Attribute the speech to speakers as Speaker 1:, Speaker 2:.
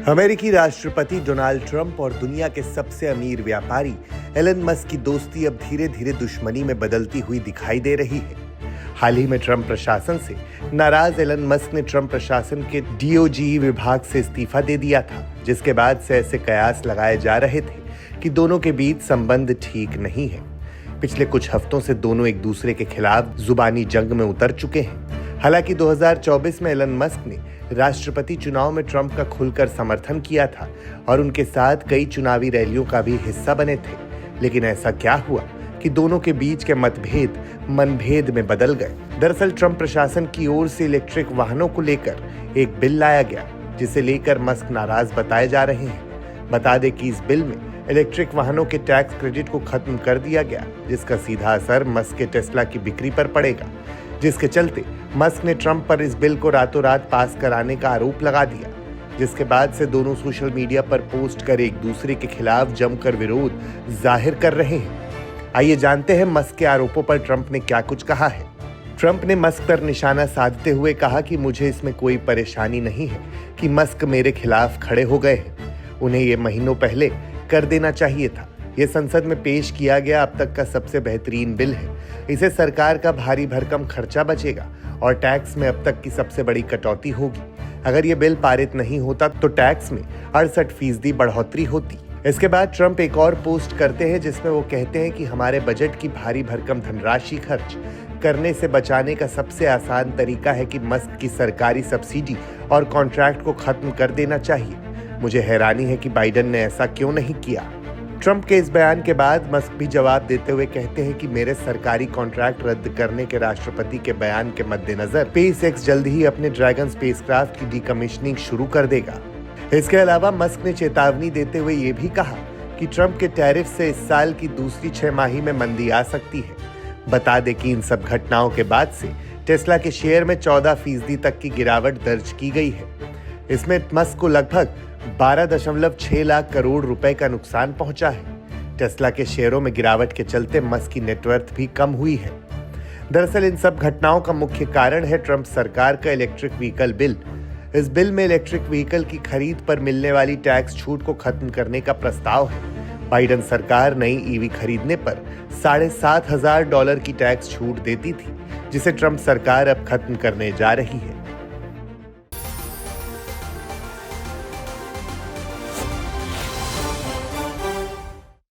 Speaker 1: अमेरिकी राष्ट्रपति Donald Trump और दुनिया के सबसे अमीर व्यापारी एलन मस्क की दोस्ती अब धीरे धीरे दुश्मनी में बदलती हुई दिखाई दे रही है। हाल ही में ट्रंप प्रशासन से नाराज एलन मस्क ने ट्रंप प्रशासन के DOGE विभाग से इस्तीफा दे दिया था, जिसके बाद से ऐसे कयास लगाए जा रहे थे कि दोनों के बीच संबंध ठीक नहीं है। पिछले कुछ हफ्तों से दोनों एक दूसरे के खिलाफ जुबानी जंग में उतर चुके हैं। हालांकि 2024 में एलन मस्क ने राष्ट्रपति चुनाव में ट्रंप का खुलकर समर्थन किया था और उनके साथ कई चुनावी रैलियों का भी हिस्सा बने थे। लेकिन ऐसा क्या हुआ कि दोनों के बीच के मतभेद मनभेद में बदल गए। दरअसल ट्रंप प्रशासन की ओर से इलेक्ट्रिक वाहनों को लेकर एक बिल लाया गया, जिसे लेकर मस्क नाराज बताए जा रहे हैं। बता दें कि इस बिल में इलेक्ट्रिक वाहनों के टैक्स क्रेडिट को खत्म कर दिया गया, जिसका सीधा असर मस्क के टेस्ला की बिक्री पर पड़ेगा, जिसके चलते मस्क ने ट्रंप पर इस बिल को रातों रात पास कराने का आरोप लगा दिया, जिसके बाद से दोनों सोशल मीडिया पर पोस्ट कर एक दूसरे के खिलाफ जमकर विरोध जाहिर कर रहे हैं। आइए जानते हैं मस्क के आरोपों पर ट्रंप ने क्या कुछ कहा है। ट्रंप ने मस्क पर निशाना साधते हुए कहा कि मुझे इसमें कोई परेशानी नहीं है कि मस्क मेरे खिलाफ खड़े हो गए हैं। उन्हें ये महीनों पहले कर देना चाहिए था। ये संसद में पेश किया गया अब तक का सबसे बेहतरीन बिल है। इसे सरकार का भारी भरकम खर्चा बचेगा और टैक्स में अब तक की सबसे बड़ी कटौती होगी। अगर ये बिल पारित नहीं होता तो टैक्स में 68% बढ़ोतरी होती। इसके बाद ट्रंप एक और पोस्ट करते हैं, जिसमें वो कहते हैं कि हमारे बजट की भारी भरकम धनराशि खर्च करने से बचाने का सबसे आसान तरीका है कि मस्क की सरकारी सब्सिडी और कॉन्ट्रैक्ट को खत्म कर देना चाहिए। मुझे हैरानी है कि बाइडेन ने ऐसा क्यों नहीं किया। ट्रंप के इस बयान के बाद मस्क भी जवाब देते हुए कहते हैं कि मेरे सरकारी कॉन्ट्रैक्ट रद्द करने के राष्ट्रपति के बयान के मद्देनजर स्पेसएक्स जल्द ही अपने ड्रैगन स्पेसक्राफ्ट की डीकमीशनिंग शुरू कर देगा। इसके अलावा मस्क ने चेतावनी देते हुए ये भी कहा कि ट्रंप के टैरिफ से इस साल की दूसरी 6 माही में मंदी आ सकती है। बता दें कि इन सब घटनाओं के बाद से टेस्ला के शेयर में 14% तक की गिरावट दर्ज की गई है। इसमें मस्क को लगभग 12.6 लाख करोड़ रुपए का नुकसान पहुंचा है। टेस्ला के शेयरों में गिरावट के चलते मस्क की नेटवर्थ भी कम हुई है। दरअसल इन सब घटनाओं का मुख्य कारण है ट्रंप सरकार का इलेक्ट्रिक व्हीकल बिल। इस बिल में इलेक्ट्रिक व्हीकल की खरीद पर मिलने वाली टैक्स छूट को खत्म करने का प्रस्ताव है। बाइडेन सरकार नई EV खरीदने पर $7,500 की टैक्स छूट देती थी, जिसे ट्रंप सरकार अब खत्म करने जा रही है।